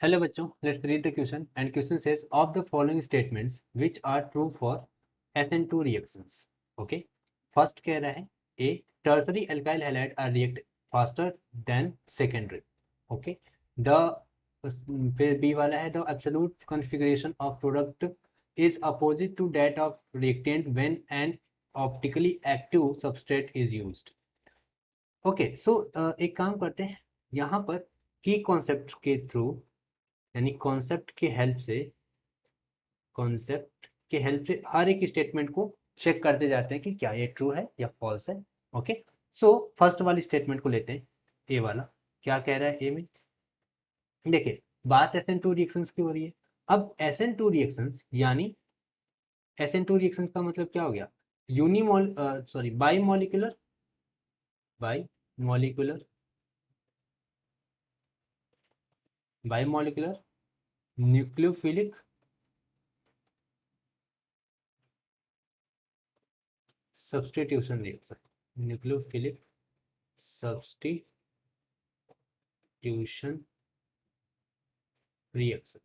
Hello बच्चों, let's read the question and question says of the following statements which are true for SN2 reactions. Okay, first कह रहा है A tertiary alkyl halide are react faster than secondary. Okay, the फिर B वाला है the absolute configuration of product is opposite to that of reactant when an optically active substrate is used. Okay so एक काम करते हैं यहाँ पर की कॉन्सेप्ट के थ्रू यानी कॉन्सेप्ट के हेल्प से हर एक स्टेटमेंट को चेक करते जाते हैं कि क्या ये ट्रू है या फॉल्स है। ओके सो फर्स्ट वाली स्टेटमेंट को लेते हैं, ए वाला क्या कह रहा है। ए में देखिए बात SN2 रिएक्शंस की हो रही है। अब SN2 रिएक्शंस यानी SN2 रिएक्शंस का मतलब क्या हो गया, unimol sorry bimolecular nucleophilic substitution reaction, nucleophilic substitution reaction.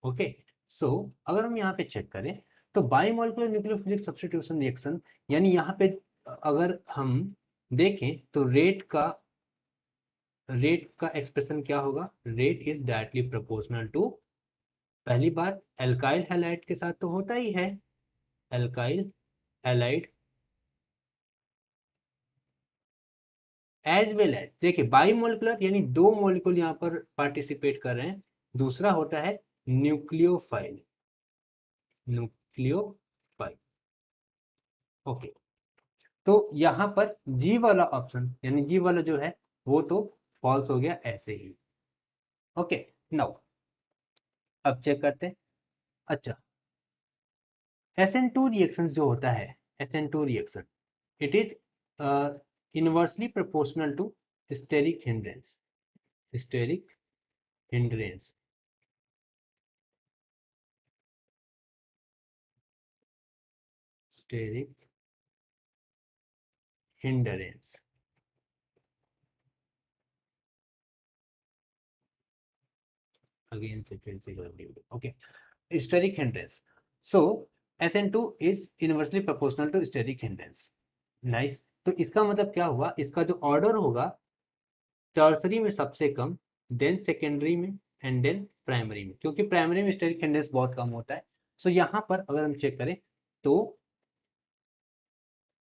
Okay so अगर हम यहाँ पे चेक करें तो बायोमोलिकुलर न्यूक्लियोफिलिक सब्स्टिट्यूशन रिएक्शन यानी यहाँ पे अगर हम देखें तो रेट का एक्सप्रेशन क्या होगा, rate is directly proportional to, पहली बात एल्काइल हैलाइड के साथ तो होता ही है, alkyl halide as well as देखिए बायोमोलिकुलर यानी दो मॉलिक्यूल यहाँ पर पार्टिसिपेट कर रहे हैं, दूसरा होता है न्यूक्लियोफाइल। ओके तो यहाँ पर जी वाला ऑप्शन यानी जी वाला जो है वो तो फॉल्स हो गया ऐसे ही। ओके नाउ अब चेक करते हैं। अच्छा SN2 रिएक्शन जो होता है, SN2 reaction it is inversely proportional to steric hindrance, steric hindrance steric hindrance again से फिर से okay steric hindrance. So SN2 is inversely proportional to steric hindrance. Nice, तो इसका मतलब क्या हुआ, इसका जो ऑर्डर होगा टर्सरी में सबसे कम, देन सेकेंडरी में एंड देन प्राइमरी में, क्योंकि प्राइमरी में स्टेरिक हिंड्रेंस बहुत कम होता है। सो यहाँ पर अगर हम चेक करें तो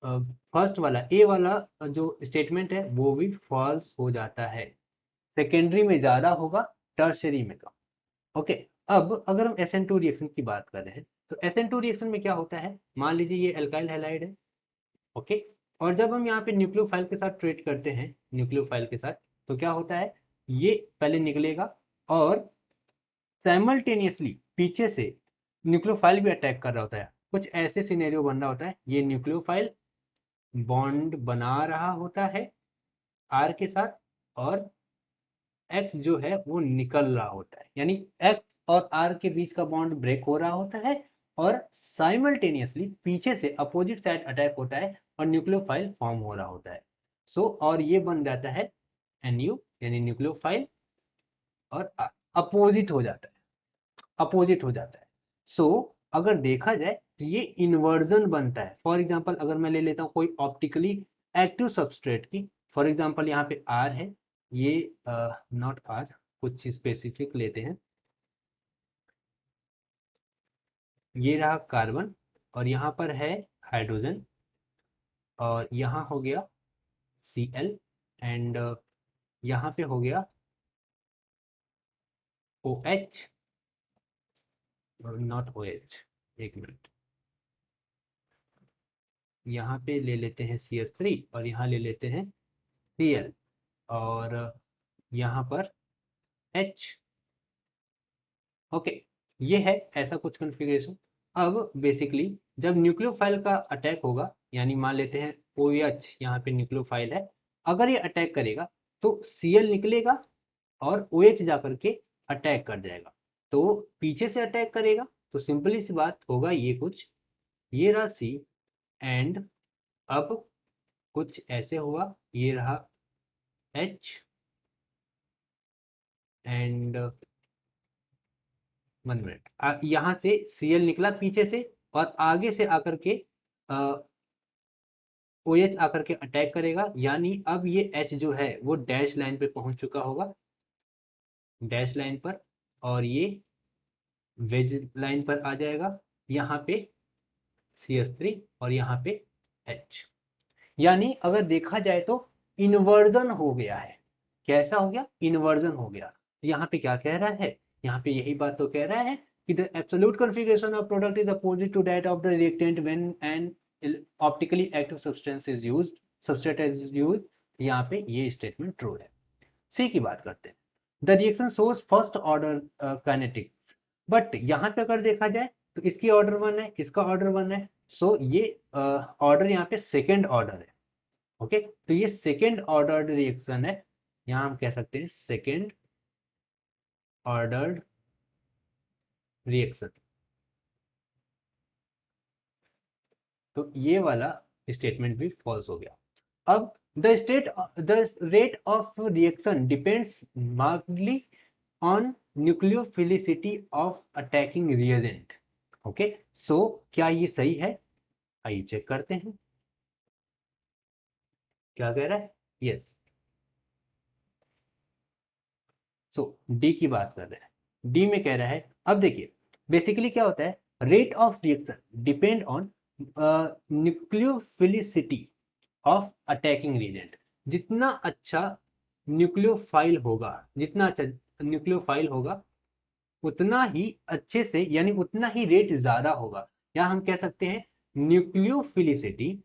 फर्स्ट वाला ए वाला जो स्टेटमेंट है वो भी फॉल्स हो जाता है, सेकेंडरी में ज्यादा होगा टर्सरी में कम। ओके अब अगर हम SN2 रिएक्शन की बात कर रहे हैं तो SN2 रिएक्शन में क्या होता है, मान लीजिए ये एल्काइल हैलाइड है। ओके और जब हम यहाँ पे न्यूक्लियोफाइल के साथ ट्रीट करते हैं, न्यूक्लियोफाइल के साथ तो क्या होता है, ये पहले निकलेगा और साइमल्टेनियसली पीछे से न्यूक्लियोफाइल भी अटैक कर रहा होता है, कुछ ऐसे सिनेरियो बन रहा होता है, ये न्यूक्लियोफाइल बॉन्ड बना रहा होता है आर के साथ और एक्स जो है वो निकल रहा होता है, यानी एक्स और आर के बीच का बॉन्ड ब्रेक हो रहा होता है और साइमल्टेनियसली पीछे से अपोजिट साइड अटैक होता है और न्यूक्लियोफाइल फॉर्म हो रहा होता है। सो और ये बन जाता है NU यानी न्यूक्लियोफाइल और अपोजिट हो जाता है, अपोजिट हो जाता है। सो अगर देखा जाए तो ये इन्वर्जन बनता है। फॉर एग्जांपल अगर मैं ले लेता हूँ कोई ऑप्टिकली एक्टिव सबस्ट्रेट की, फॉर एग्जांपल यहाँ पे आर है, ये नॉट आर, कुछ स्पेसिफिक लेते हैं, ये रहा कार्बन और यहाँ पर है हाइड्रोजन और यहाँ हो गया Cl एंड यहाँ पे हो गया OH, नॉट OH, एक मिनट, यहाँ पे ले लेते हैं CH3 और यहाँ ले लेते हैं Cl और यहाँ पर H। ओके ये है ऐसा कुछ कॉन्फ़िगरेशन। अब बेसिकली जब न्यूक्लियोफाइल का अटैक होगा, यानी मान लेते हैं OH यहाँ पे न्यूक्लियोफाइल है, अगर ये अटैक करेगा तो Cl निकलेगा और OH जा करके अटैक कर जाएगा, तो पीछे से अटैक करेगा तो सिंपली सी बात होगा ये कुछ, ये रहा C एंड अब कुछ ऐसे हुआ, ये रहा H एंड 1 मिनट, यहाँ से Cl निकला पीछे से और आगे से आकर के OH आकर के अटैक करेगा, यानी अब ये H जो है वो डैश लाइन पे पहुंच चुका होगा, डैश लाइन पर, और ये वेज लाइन पर आ जाएगा, यहाँ पे CH3 और यहाँ पे H। यानी अगर देखा जाए तो इन्वर्जन हो गया है। कैसा हो गया? इन्वर्जन हो गया। तो यहाँ पे क्या कह रहा है? यहाँ पे यही बात तो कह रहा है कि the absolute configuration of product is opposite to that of the reactant when an optically active substance is used, substrate is used. यहाँ पे ये स्टेटमेंट ट्रू है। सी की बात करते हैं। The reaction shows first order kinetics, but यहाँ पे अगर देखा जाए तो इसकी ऑर्डर 1 है, इसका ऑर्डर 1 है, सो ये ऑर्डर यहाँ पे सेकेंड ऑर्डर है। ओके, तो ये सेकेंड ऑर्डर रिएक्शन है, यहां हम कह सकते हैं सेकेंड ऑर्डर रिएक्शन। तो ये वाला स्टेटमेंट भी फॉल्स हो गया। अब the rate of reaction depends markedly on nucleophilicity of attacking reagent. Okay, so क्या ये सही है? आइए चेक करते हैं क्या कह रहा है। यस, सो डी की बात कर रहे हैं। डी में कह रहा है, अब देखिए बेसिकली क्या होता है, rate of reaction depend on nucleophilicity of attacking reagent. जितना अच्छा न्यूक्लियोफाइल होगा, जितना अच्छा न्यूक्लियोफाइल होगा, उतना ही अच्छे से, यानी उतना ही रेट ज्यादा होगा, या हम कह सकते हैं न्यूक्लियोफिलिसिटी,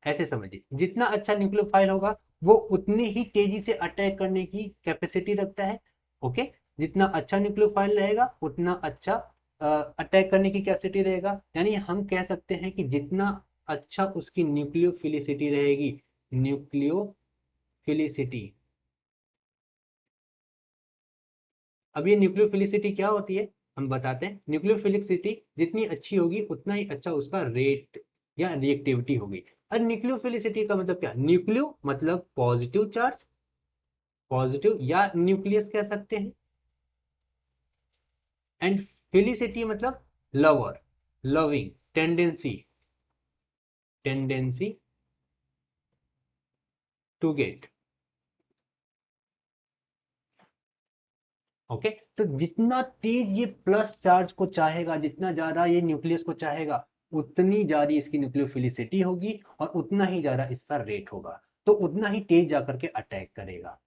ऐसे समझिए जितना अच्छा न्यूक्लियोफाइल होगा वो उतनी ही तेजी से अटैक करने की कैपेसिटी रखता है। ओके, जितना अच्छा न्यूक्लियोफाइल रहेगा उतना अच्छा अटैक करने की कैपेसिटी रहेगा, यानी हम कह सकते हैं कि जितना अच्छा उसकी न्यूक्लियोफिलिसिटी रहेगी, न्यूक्लियोफिलिसिटी। अब ये न्यूक्लियोफिलिसिटी क्या होती है हम बताते हैं। न्यूक्लियोफिलिसिटी जितनी अच्छी होगी उतना ही अच्छा उसका रेट या रिएक्टिविटी होगी। और न्यूक्लियोफिलिसिटी का मतलब क्या? न्यूक्लियो मतलब पॉजिटिव चार्ज, पॉजिटिव, या न्यूक्लियस कह सकते हैं, एंड फिलिसिटी मतलब lover, loving, tendency, tendency to get. Okay, तो जितना तेज ये प्लस चार्ज को चाहेगा, जितना ज्यादा ये न्यूक्लियस को चाहेगा, उतनी ज्यादा इसकी न्यूक्लियोफिलिसिटी होगी और उतना ही ज्यादा इसका रेट होगा, तो उतना ही तेज जाकर के अटैक करेगा।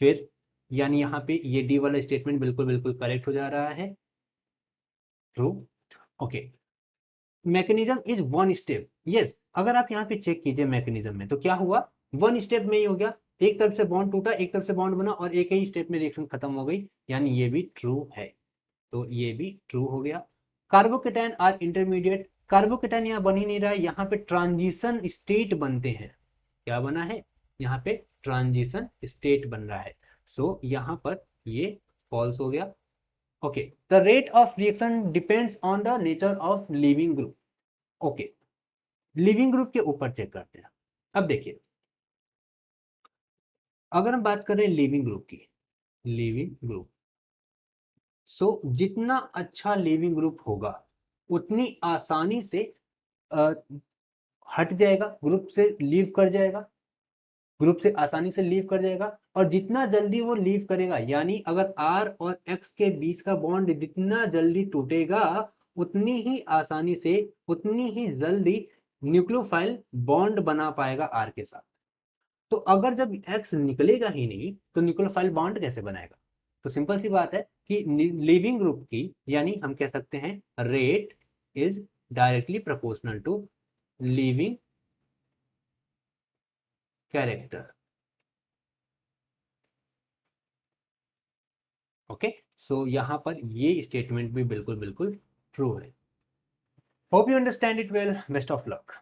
फिर यानी यहाँ पे ये डी वाला स्टेटमेंट बिल्कुल बिल्कुल करेक्ट हो जा रहा है, true. Okay, mechanism is one step. Yes, अगर आप यहाँ पे चेक कीजिए मैकेनिज्म में, तो क्या हुआ? वन स्टेप में ही हो गया, एक तरफ से बॉन्ड टूटा, एक तरफ से बॉन्ड बना, और एक ही स्टेप में रिएक्शन खत्म हो गई, यानी ये भी ट्रू है। तो ये भी ट्रू हो गया। कार्बोकेटाइन आर इंटरमीडिएट, कार्बोकेटाइन यहाँ बन ही नहीं रहा है, यहाँ पे ट्रांजिशन स्टेट बनते हैं। क्या बना है? यहाँ पे ट्रांजिशन स्टेट बन रहा है, सो यहाँ पर ये फॉल्स हो गया। Okay, the rate of reaction depends on the nature of leaving group. Okay, leaving group के ऊपर चेक करते हैं। अब देखिए, अगर हम बात करें लिविंग ग्रुप की, लिविंग ग्रुप, सो जितना अच्छा लिविंग ग्रुप होगा उतनी आसानी से अ, हट जाएगा, ग्रुप से लीव कर जाएगा, ग्रुप से आसानी से लीव कर जाएगा। और जितना जल्दी वो लीव करेगा, यानी अगर R और X के बीच का बॉन्ड जितना जल्दी टूटेगा, उतनी ही आसानी से, उतनी ही जल्दी न्यूक्लियोफाइल बॉन्ड बना पाएगा R के साथ। तो अगर जब X निकलेगा ही नहीं तो न्यूक्लियोफाइल बॉन्ड कैसे बनाएगा? तो सिंपल सी बात है कि लिविंग ग्रुप की, यानी हम कह सकते हैं rate is directly proportional to leaving character. Okay, so यहां पर ये स्टेटमेंट भी बिल्कुल बिल्कुल ट्रू है। Hope you understand it well, best of luck.